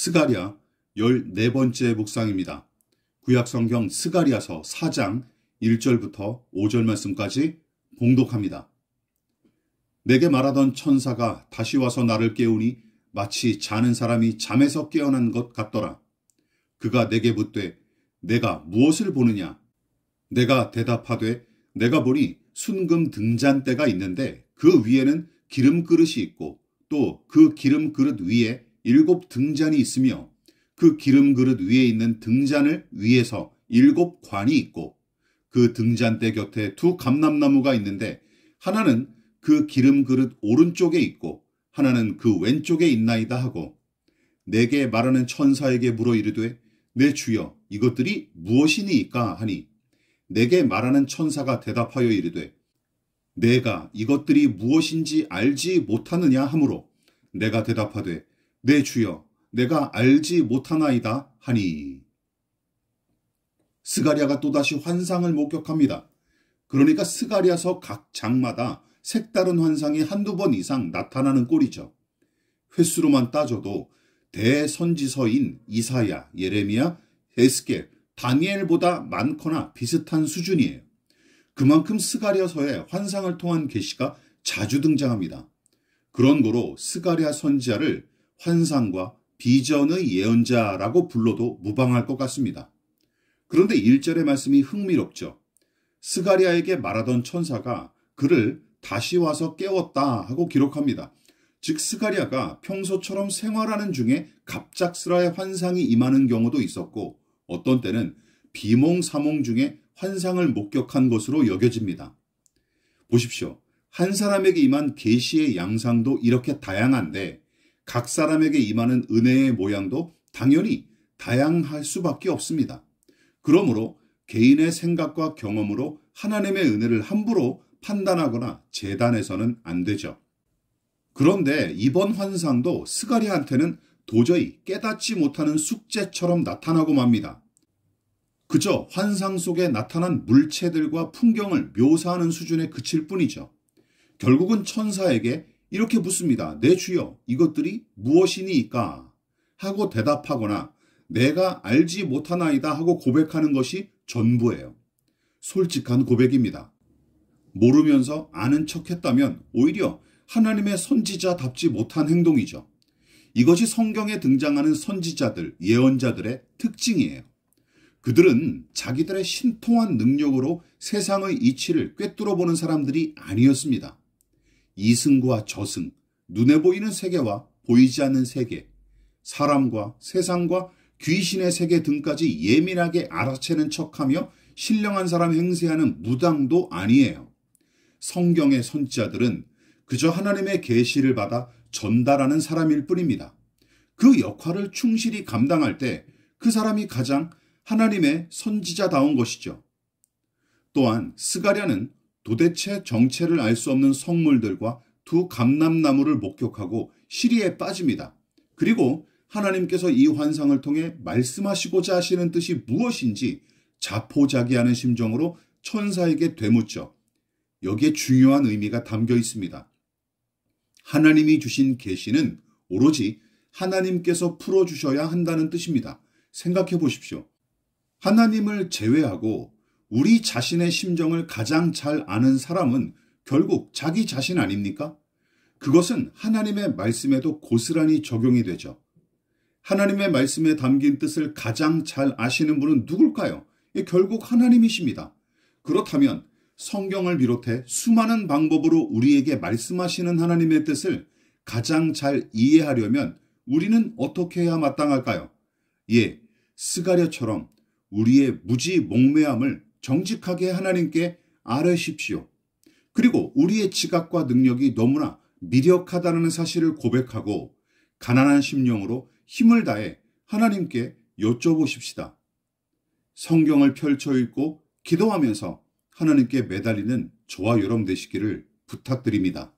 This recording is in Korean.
스가랴 14번째 묵상입니다. 구약성경 스가랴서 4장 1절부터 5절 말씀까지 봉독합니다. 내게 말하던 천사가 다시 와서 나를 깨우니 마치 자는 사람이 잠에서 깨어난 것 같더라. 그가 내게 묻되 내가 무엇을 보느냐? 내가 대답하되 내가 보니 순금 등잔대가 있는데 그 위에는 기름 그릇이 있고 또 그 기름 그릇 위에 7 등잔이 있으며 그 기름 그릇 위에 있는 등잔을 위에서 7 관이 있고 그 등잔대 곁에 2 감람나무가 있는데 하나는 그 기름 그릇 오른쪽에 있고 하나는 그 왼쪽에 있나이다 하고 내게 말하는 천사에게 물어 이르되 내 주여 이것들이 무엇이니이까 하니 내게 말하는 천사가 대답하여 이르되 내가 이것들이 무엇인지 알지 못하느냐 하므로 내가 대답하되 내 주여 내가 알지 못하나이다 하니. 스가랴가 또다시 환상을 목격합니다. 그러니까 스가랴서 각 장마다 색다른 환상이 한두 번 이상 나타나는 꼴이죠. 횟수로만 따져도 대선지서인 이사야, 예레미야, 에스겔, 다니엘보다 많거나 비슷한 수준이에요. 그만큼 스가랴서에 환상을 통한 계시가 자주 등장합니다. 그런 거로 스가랴 선지자를 환상과 비전의 예언자라고 불러도 무방할 것 같습니다. 그런데 1절의 말씀이 흥미롭죠. 스가랴에게 말하던 천사가 그를 다시 와서 깨웠다 하고 기록합니다. 즉 스가랴가 평소처럼 생활하는 중에 갑작스레 환상이 임하는 경우도 있었고 어떤 때는 비몽사몽 중에 환상을 목격한 것으로 여겨집니다. 보십시오. 한 사람에게 임한 계시의 양상도 이렇게 다양한데 각 사람에게 임하는 은혜의 모양도 당연히 다양할 수밖에 없습니다. 그러므로 개인의 생각과 경험으로 하나님의 은혜를 함부로 판단하거나 재단해서는 안 되죠. 그런데 이번 환상도 스가랴한테는 도저히 깨닫지 못하는 숙제처럼 나타나고 맙니다. 그저 환상 속에 나타난 물체들과 풍경을 묘사하는 수준에 그칠 뿐이죠. 결국은 천사에게 이렇게 묻습니다. 내 주여 이것들이 무엇이니까? 하고 대답하거나 내가 알지 못하나이다 하고 고백하는 것이 전부예요. 솔직한 고백입니다. 모르면서 아는 척했다면 오히려 하나님의 선지자답지 못한 행동이죠. 이것이 성경에 등장하는 선지자들, 예언자들의 특징이에요. 그들은 자기들의 신통한 능력으로 세상의 이치를 꿰뚫어보는 사람들이 아니었습니다. 이승과 저승, 눈에 보이는 세계와 보이지 않는 세계, 사람과 세상과 귀신의 세계 등까지 예민하게 알아채는 척하며 신령한 사람 행세하는 무당도 아니에요. 성경의 선지자들은 그저 하나님의 계시를 받아 전달하는 사람일 뿐입니다. 그 역할을 충실히 감당할 때 그 사람이 가장 하나님의 선지자다운 것이죠. 또한 스가랴는 도대체 정체를 알 수 없는 성물들과 2 감람나무를 목격하고 시리에 빠집니다. 그리고 하나님께서 이 환상을 통해 말씀하시고자 하시는 뜻이 무엇인지 자포자기하는 심정으로 천사에게 되묻죠. 여기에 중요한 의미가 담겨 있습니다. 하나님이 주신 계시는 오로지 하나님께서 풀어주셔야 한다는 뜻입니다. 생각해 보십시오. 하나님을 제외하고 우리 자신의 심정을 가장 잘 아는 사람은 결국 자기 자신 아닙니까? 그것은 하나님의 말씀에도 고스란히 적용이 되죠. 하나님의 말씀에 담긴 뜻을 가장 잘 아시는 분은 누굴까요? 결국 하나님이십니다. 그렇다면 성경을 비롯해 수많은 방법으로 우리에게 말씀하시는 하나님의 뜻을 가장 잘 이해하려면 우리는 어떻게 해야 마땅할까요? 스가랴처럼 우리의 무지몽매함을 정직하게 하나님께 아뢰십시오. 그리고 우리의 지각과 능력이 너무나 미력하다는 사실을 고백하고 가난한 심령으로 힘을 다해 하나님께 여쭤보십시다. 성경을 펼쳐 읽고 기도하면서 하나님께 매달리는 저와 여러분 되시기를 부탁드립니다.